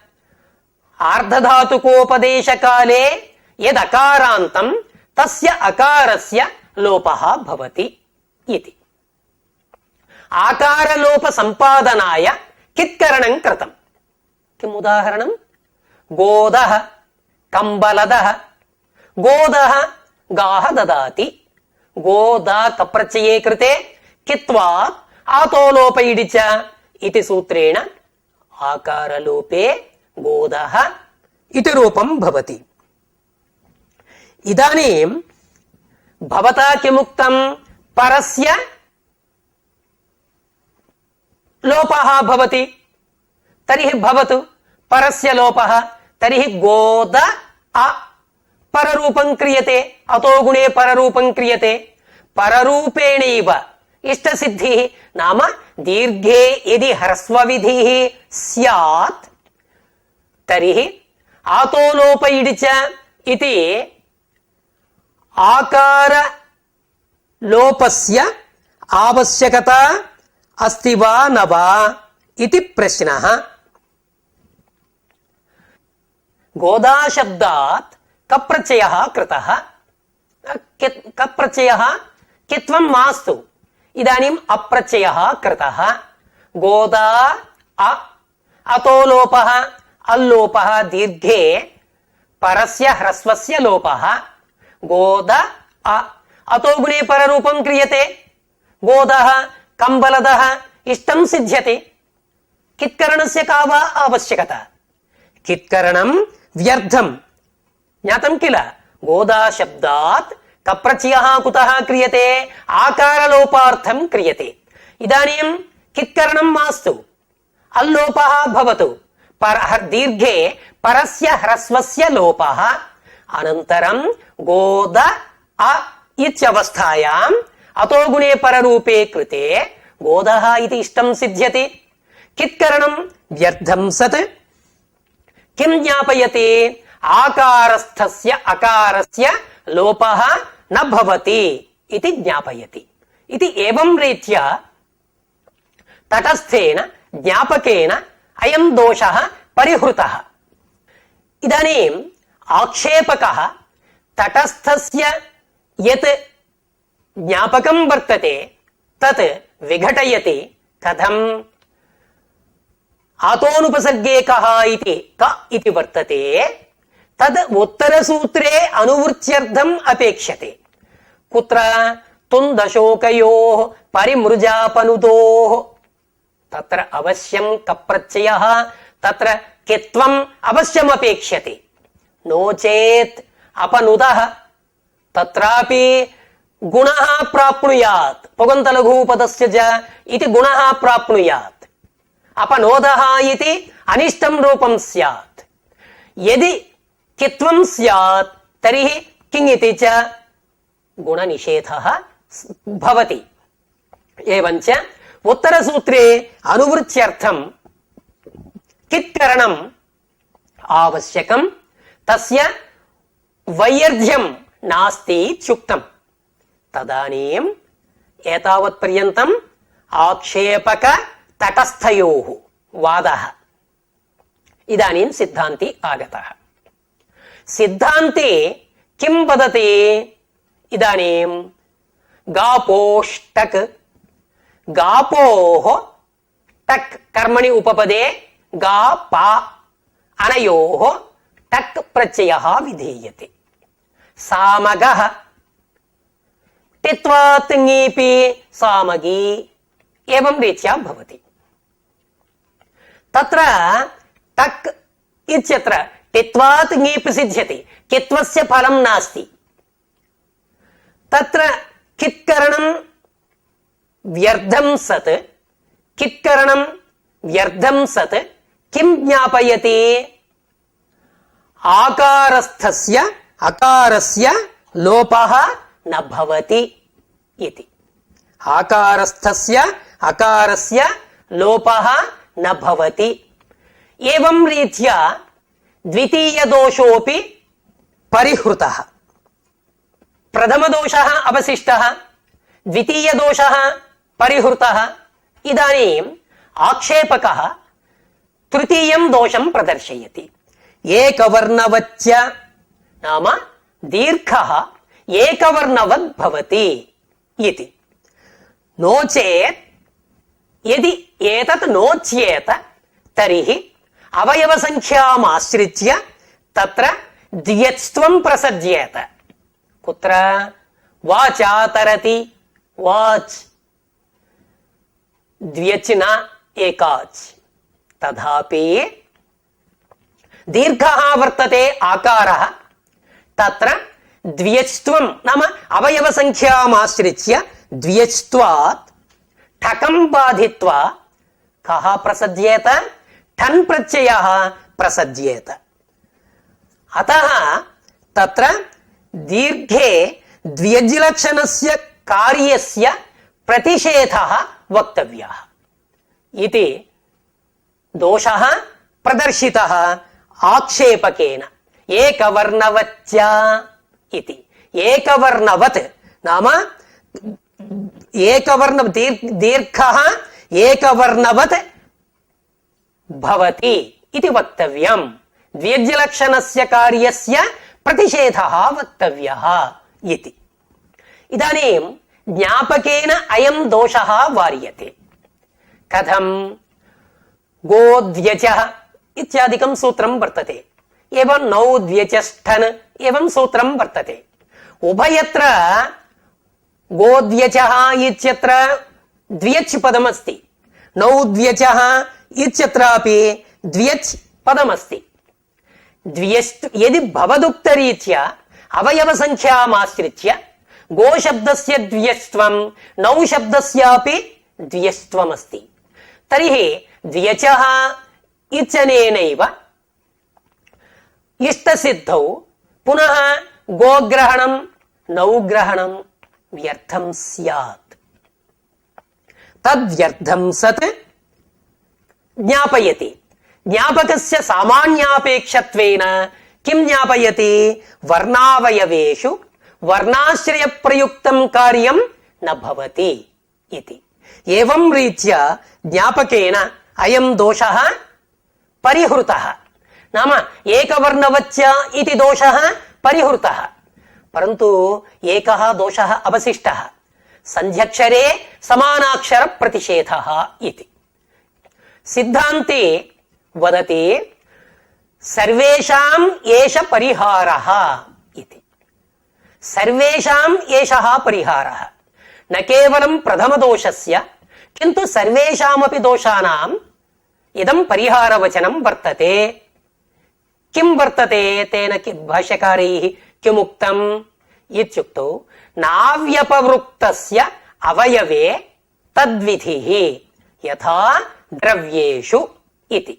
आर्धधातुकोपदेशकाले यदकारान्तं तस्य अकारस्य लोपः भवति इति। आकारलोप संपादनाय कित्करणं कृतम्? किम् उदाहरणम्? गोदः कम्बलदः। गोदः गाः ददाति। गोदा कप्रत्यये कृते कित्वात् आतोलोप इति च इति सूत्रेण आकारलोपे गोदः इति रूपं भवति। इदानीं भवता किमुक्तं? परस्य लोपः भवति। तर्हि भवतु परस्य लोपः। तर्हि गोद अ पररूपं क्रियते। अतो गुणे पररूपं क्रियते। पररूपेणैव इष्टसिद्धिः नाम दीर्घे यदि ह्रस्वविधिः स्यात् तर्हि आतोलोप इति च इति आकार लोपस्य आवश्यकता अस्ति वा न वा इति प्रश्नः। गोदा शब्दात् कप्रत्ययः कृतः। कप् प्रत्ययः कित्वं मास्तु इदानीम् अप्रत्ययः कृतः गोदा अ अतो लोपः अल्लोपः दीर्घे परस्य ह्रस्वस्य लोपः गोद अ अतो गुणे पररूपं क्रियते गोदः कंबलदः इष्टं सिद्ध्यति कित्करणस्य का वा आवश्यकता कित्करणं व्यर्थं ज्ञातं किल गोदा शब्दात् कप्रत्ययः कुतः क्रियते आकारलोपार्थं क्रियते इदानीं कित्करणं मास्तु अल्लोपः भवतु दीर्घे परस्य ह्रस्वस्य लोपः अनन्तरं गोद अ इत्यवस्थायाम् अतो गुणे पररूपे कृते गोदः इति इष्टं सिद्ध्यति कित्करणं व्यर्थं सत् किं ज्ञापयति आकारस्थस्य अकारस्य लोपः न भवति इति ज्ञापयति इति एवं रीत्या तटस्थेन ज्ञापकेन अयं दोषः परिहृतः इदानीम् आक्षेपकः तटस्थस्य यत् ज्ञापकं वर्तते तत् विघटयति कथम् आतोनुपसर्गे कः इति क इति वर्तते तद् उत्तरसूत्रे अनुवृत्त्यर्थम् अपेक्ष्यते कुत्र तुन्दशोकयोः परिमृजापनुतोः तत्र अवश्यं कप्रत्ययः तत्र कित्वम् अवश्यम् अपेक्ष्यते नो चेत् अपनुतः तत्रापि गुणः प्राप्नुयात् पुगन्तलघुपदस्य च इति गुणः प्राप्नुयात् अपनोदः इति अनिष्टं रूपं स्यात् यदि कित्वं स्यात् तर्हि किङ् इति च गुणनिषेधः भवति एवञ्च उत्तरसूत्रे अनुवृत्त्यर्थं कित्करणम् आवश्यकं तस्य वैयर्ध्यं नास्ति इत्युक्तम् तदानीम् एतावत्पर्यन्तम् आक्षेपक तटस्थयोः वादः इदानीं सिद्धान्ती आगतः सिद्धान्ते किं वदति इदानीं गापोष्टक् गापोः टक् कर्मणि उपपदे गा पा अनयोः टक् प्रत्ययः विधीयते सामगः टित्वात् ङीपि सामगी एवं रीत्या भवति तत्र टक् इत्यत्र टित्वात् ङीप् सिद्ध्यति कित्वस्य फलं नास्ति तत्र कित्करणं व्यर्थं सत् कित्करणं व्यर्थं सत् किं ज्ञापयति आकारस्थस्य अकारस्य लोपः न भवति इति आकारस्थस्य अकारस्य लोपः न भवति एवं रीत्या द्वितीय दोषोऽपि परिहृतः प्रथमदोषः अवशिष्टः द्वितीय दोषः परिहृतः इदानीम् आक्षेपकः तृतीयं दोषं प्रदर्शयति एकवर्णवच्च नाम दीर्घः एकवर्णवत् भवति इति नो चेत् यदि एतत् नोच्येत तर्हि अवयवसङ्ख्याम् आश्रित्य तत्र द्व्यत्वं प्रसज्येत कुत्र वाचातरति वाच् द्व्यच् न एकाच् तथापि दीर्घः वर्तते आकारः तत्र द्व्यच्त्वं नाम अवयवसङ्ख्याम् आश्रित्य द्व्यच्त्वात् ठकं बाधित्वा कः प्रसज्येत ठन् प्रत्ययः प्रसज्येत अतः तत्र दीर्घे द्व्यज्लक्षणस्य कार्यस्य प्रतिषेधः वक्तव्यः इति दोषः प्रदर्शितः आक्षेपकेन एकवर्णवच्च इति एकवर्णवत् नाम एकवर्ण दीर्घः एकवर्णवत् भवति इति वक्तव्यम् द्व्यज्लक्षणस्य कार्यस्य प्रतिषेधः वक्तव्यः इति। इदानीं ज्ञापकेन अयं दोषः वार्यते। कथं? गोद्व्यचः इत्यादिकं सूत्रं वर्तते, एवं नौद्व्यचष्ठन् एवं सूत्रं वर्तते। उभयत्र गोद्व्यचः इत्यत्र द्व्यच् पदमस्ति, नौद्व्यचः इत्यत्रापि द्व्यच् पदमस्ति। यदि भवदुक्तरीत्या अवयवसङ्ख्यामाश्रित्य गोशब्दस्य द्व्यस्त्वं नौशब्दस्यापि द्व्यस्त्वमस्ति, तर्हि द्व्यचः इत्यनेनैव इष्टसिद्धौ पुनः गोग्रहणं नौग्रहणं व्यर्थं स्यात्। तद्व्यर्थं सत् ज्ञापयति। ज्ञापकस्य सामान्यापेक्षत्वेन किं ज्ञापयति? वर्णावयवेषु वर्णाश्रयप्रयुक्तं कार्यं न भवति इति। एवं रीत्या ज्ञापकेन अयं दोषः परिहृतः। नाम एकवर्णवच्च इति दोषः परिहृतः, परन्तु एकः दोषः अवशिष्टः, सन्ध्यक्षरे समानाक्षर प्रतिषेधः इति। सिद्धान्ते वदति सर्वेषाम् एष परिहारः इति। सर्वेषाम् एषः परिहारः, न केवलं प्रथमदोषस्य किन्तु सर्वेषामपि दोषाणाम् इदं परिहारवचनं वर्तते। किं वर्तते? तेन भाष्यकारैः किमुक्तम् इत्युक्तौ नाव्यपवृक्तस्य अवयवे तद्विधिः यथा द्रव्येषु इति।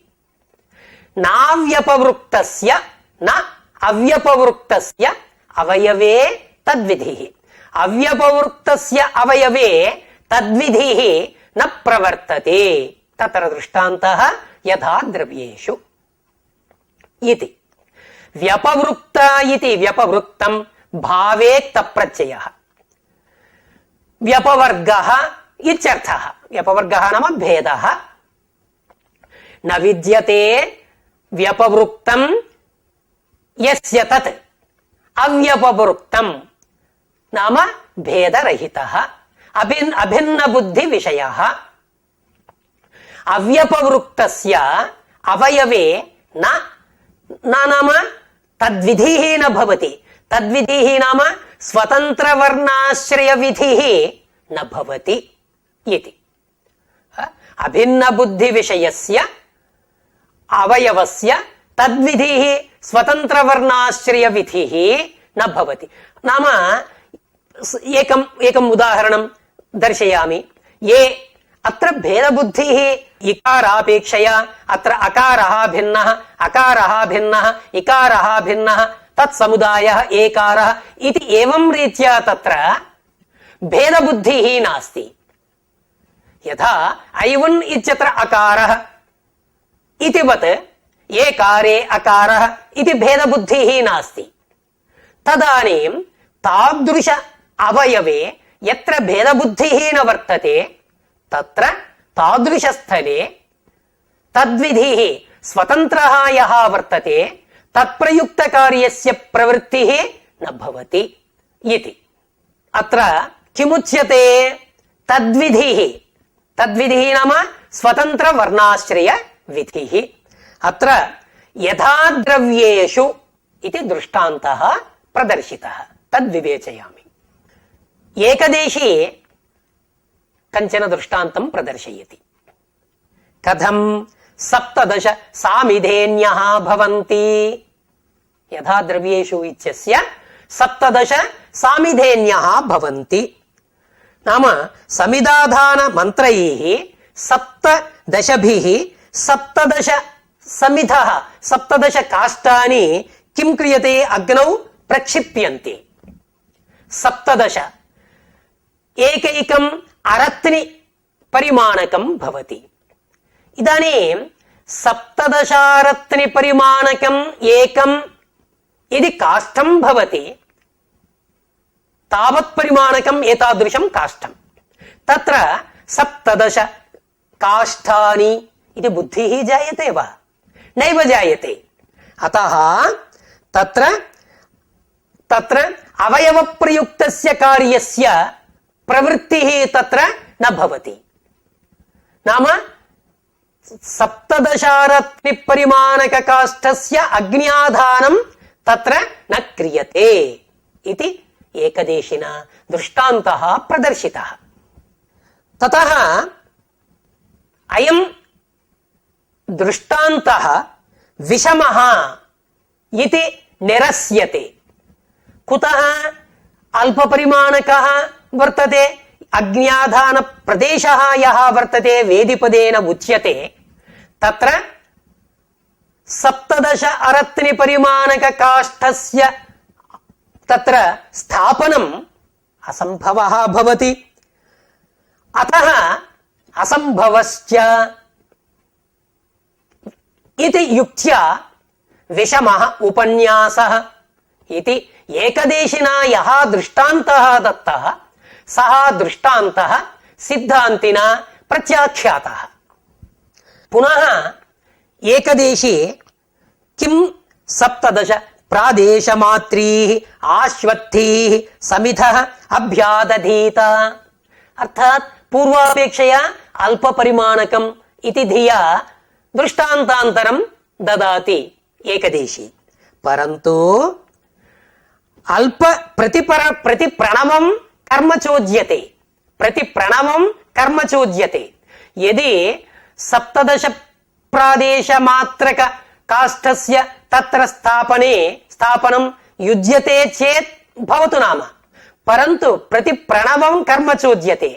नाव्यपवृक्तस्य न अव्यपवृक्तस्य अवयवे तद्विधिः, अव्यपवृक्तस्य अवयवे तद्विधिः न प्रवर्तते। तत्र दृष्टान्तः यथा द्रव्येषु इति। व्यपवृक्त इति व्यपवृक्तं भावे तप्रत्ययः, व्यपवर्गः इत्यर्थः। व्यपवर्गः नाम भेदः। न विद्यते व्यपवृक्तं यस्य तत् अव्यपवृक्तं नाम भेदरहितः अभिन्न बुद्धि विषयः। अव्यपवृक्तस्य अवयवे न नाम तद्विधिः न भवति। तद्विधिः नाम स्वतन्त्रवर्णाश्रय विधिः न भवति इति। अभिन्न बुद्धि विषयस्य अवयवस्य तद्विधिः स्वतन्त्रवर्णाश्रय विधिः न भवति। नाम एकम् उदाहरणं दर्शयामि। ये अत्र भेदबुद्धिः इकारापेक्षया अत्र अकारः भिन्नः, अकारः भिन्नः, इकारः भिन्नः, तत्समुदायः एकारः इति एवं रीत्या तत्र भेदबुद्धिः नास्ति। यथा ऐवन् इत्यत्र अकारः इतिवत् एकारे अकारः इति भेदबुद्धिः नास्ति। तदानीं तादृश अवयवे यत्र भेदबुद्धिः न वर्तते तत्र तादृशस्थले तद्विधिः स्वतन्त्रः यः वर्तते तत्प्रयुक्तकार्यस्य प्रवृत्तिः न भवति इति। अत्र किमुच्यते? तद्विधिः। तद्विधिः नाम स्वतन्त्रवर्णाश्रय विधिः। अत्र यथा द्रव्येषु इति दृष्टान्तः प्रदर्शितः, तद्विवेचयामि। एकदेशी कञ्चन दृष्टान्तं प्रदर्शयति। कथं? 17 सामिधेन्यः भवन्ति। यथा द्रव्येषु इत्यस्य 17 सामिधेन्यः भवन्ति। नाम समिदाधान मन्त्रैः 17 17 समिधः 17 काष्ठानि किं क्रियते? अग्नौ प्रक्षिप्यन्ते। 17 एकैकम् अरत्नि परिमाणकं भवति। इदानीं 17 रत्नि परिमाणकम् एकं यदि काष्ठं भवति तावत् परिमाणकम् एतादृशं काष्ठं, तत्र 17 काष्ठानि इति बुद्धिः जायते वा? नैव जायते। अतः तत्र అవయవ ప్రయుక్తస్య కార్యస్య ప్రవృత్తిః తత్ర న భవతి. నామ సప్తదశారత్ని పరిమాణక కాష్ఠస్య అగ్న్యాధానం తత్ర న క్రియతే ఇది ఏకదేశిన దృష్టాంతః ప్రదర్శితః. తతః అయం దృష్టాంతః విషమః ఇతి నిరస్యతే. కుతః అల్పపరిమాణకः వర్తతే, అజ్ఞాధాన ప్రదేశः యः వర్తతే వేదిపదేన ఉచ్యతే, తత్ర సప్తదశ అరత్ని పరిమాణక కాష్ఠస్య తత్ర స్థాపనం అసంభవः భవతి. అతః అసంభవశ్చ इति युक्त्या विषमः उपन्यासः इति ఏకదేశినా యః దృష్టాంతః దత్తః సః దృష్టాంతః సిద్ధాంతినా ప్రత్యాఖ్యాతః. పునః ఏకదేశే కిం సప్తదశ ప్రాదేశమాత్రీః ఆశ్వత్థీః సమిధః అభ్యాదధీత. అర్థాత్ పూర్వాపేక్షయా అల్పపరిమాణకం ఇతి ధియా దృష్టాంతాంతరం దదాతి ఏకదేశీ. పరంతు అల్ప ప్రతి ప్రణవం కర్మ చోద్యతే, ప్రతి ప్రణవం కర్మ చోద్యతే. యది సప్తదశ ప్రాదేశ మాత్రక కాష్ఠస్య తత్ర స్థాపనం యుజ్యతే చేత్ భవతు నామ. పరంతు ప్రతి ప్రణవం కర్మ చోద్యతే.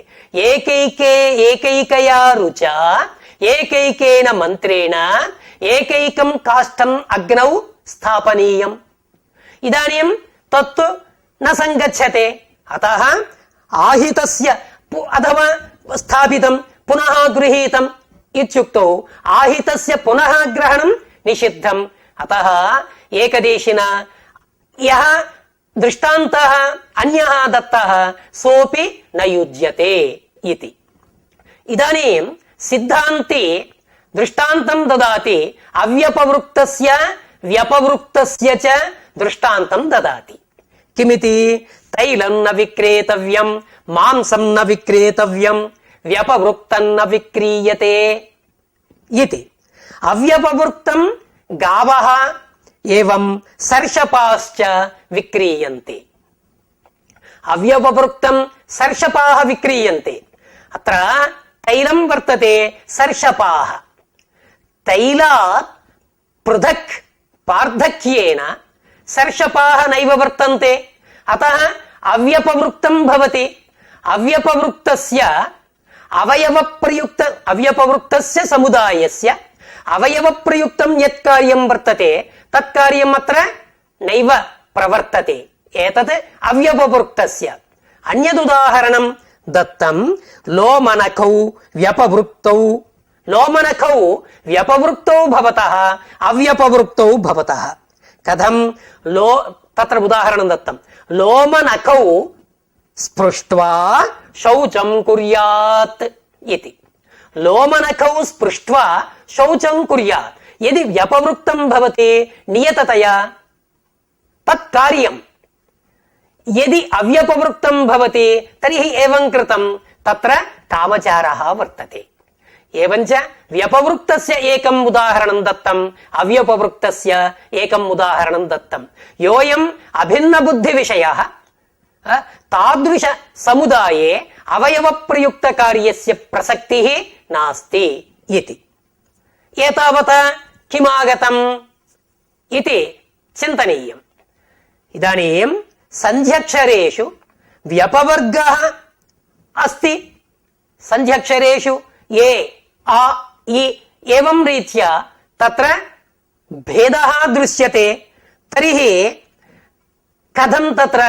ఏకైకయా రుచా ఏకైకేన మంత్రేణ ఏకైకం కాష్టం అగ్నౌ స్థాపనీయం. ఇదానీం తత్తు న సంగచ్చతే. అతః ఆహితస్య అథవా స్థాపితం పునః గృహీతం ఇత్యుక్తౌ ఆహితస్య పునః గ్రహణం నిషిద్ధం. అతః ఏకదేశినా యః దృష్టాంతః అన్యః దత్తః సోపి న యుజ్యతే ఇతి. ఇదానీం సిద్ధాంతి దృష్టాంతం దదాతి, అవ్యపవృక్తస్య వ్యపవృక్తస్య చ దృష్టాంతం దదాతి. కిమితి? తైలం న విక్రేతవ్యం, మాంసం న విక్రేతవ్యం, వ్యపవృక్తం న విక్రీయతే ఇతి. అవ్యపవృక్తం గావః ఏవం సర్షపాశ్చ విక్రీయంతే. అవ్యపవృక్తం సర్షపాః విక్రీయంతే. అత్ర తైలం వర్తతే సర్షపాః. తైలాత్ పృథక్ పార్థక్యేన సర్షపాః నైవ వర్తంతే. అతః అవ్యపవృక్తం భవతి. అవ్యపవృక్తస్య అవ్యపవృక్తస్య సముదాయస్య అవయవ ప్రయుక్తం యత్ కార్యం వర్తతే తత్ కార్యం అత్ర నైవ ప్రవర్తతే. ఏతత్ అవ్యపవృక్తస్య. అన్యదుదాహరణం దత్తం. లోమనఖౌ వ్యపవృక్తౌ. లోమనఖౌ వ్యపవృక్తౌ భవతః అవ్యపవృక్తౌ భవతః. కథం? తత్ర ఉదాహరణం దత్తం. లోమనఖౌ స్పృష్ట్వా శౌచం కుర్యాత్ ఇతి. లోమనఖౌ స్పృష్ట్వా శౌచం కుర్యాత్. యది వ్యపవృక్తం భవతి నియతతయా తత్ కార్యం. యది అవ్యపవృక్తం భవతి తర్హి ఏవం కృతం తత్ర కామచారః వర్తతే. ఏవంచ వ్యపవృక్తస్య ఏకం ఉదాహరణం దత్తం, అవ్యపవృక్తస్య ఏకం ఉదాహరణం దత్తం. యోయం అభిన్న బుద్ధి విషయః తాదృశ సముదాయే అవయవ ప్రయుక్త కార్యస్య ప్రసక్తిః నాస్తి ఇతి. ఏతావతా కిమాగతం ఇతి చింతనీయం. ఇదానీం సంధ్యక్షరేషు వ్యపవర్గః అస్తి. సంధ్యక్షరేషు ఏ ఆ ఈ ఏవం రీత్యా తత్ర భేదః దృశ్యతే. తర్హి కథం తత్ర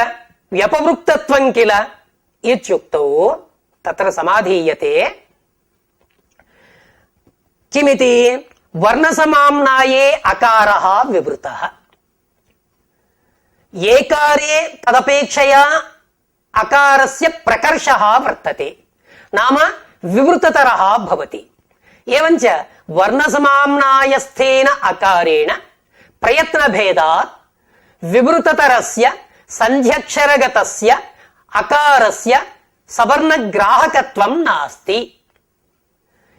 వ్యపవృక్తత్వం కిల ఇత్యుక్తౌ తత్ర సమాధీయతే. కిమితి? వర్ణసమామ్నాయే అకారః వివృతః. ఏకారే తదపేక్షయా అకారస్య ప్రకర్షః వర్తతే, నామ వివృతతరః భవతి. ఏవంచ వర్ణసమామ్నాయస్థేన అకారేణ ప్రయత్నభేదాత్ వివృతతరస్య సంధ్యక్షరగతస్య అకారస్య సవర్ణగ్రాహకత్వం నాస్తి.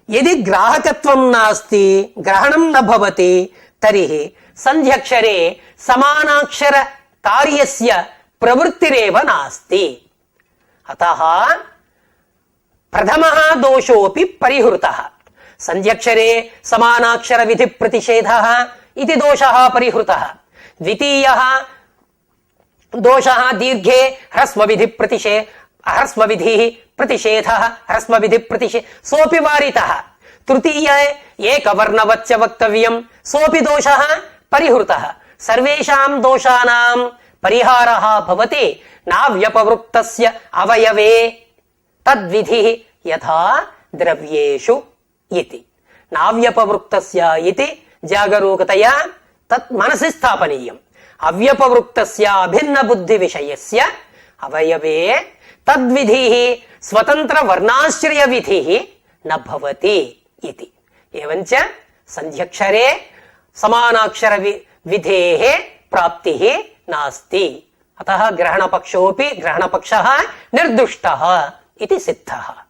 యది గ్రాహకత్వం నాస్తి, గ్రహణం న భవతి, తర్हि సంధ్యక్షరే సమానాక్షర కార్యస్య ప్రవృత్తిరేవ నాస్తి. అతః ప్రథమః దోషోపి పరిహృతః. సంధ్యక్షరే సమానాక్షర విధి ప్రతిషేధః ఇది దోషः పరిహృతः. ద్వితీయः దోషः దీర్ఘే హ్రస్వవిధి प्रतिषेधः ह्रस्वविधि सोऽपि वारितः. तृतीय एकवर्णवच्च वक्तव्यं सोऽपि दोषः परिहृतः. सर्वेषां दोषाणां परिहारः भवति नाव्यपवृत्तस्य अवयवे तद्विधिः यथा द्रव्येषु इति. नाव्यपवृत्तस्य इति जागरूकतया तत् मनसि स्थापनीयम्. अव्यपवृत्तस्य अभिन्न बुद्धि विषयस्य अवयवे तद्विधिः स्वतंत्र वर्णाश्रय विधिः न भवति इति. एवञ्च संध्यक्षरे समानाक्षर विधेः प्राप्तिः नास्ति. अतः ग्रहणपक्षोऽपि ग्रहणपक्षः निर्दुष्टः इति सिद्धः.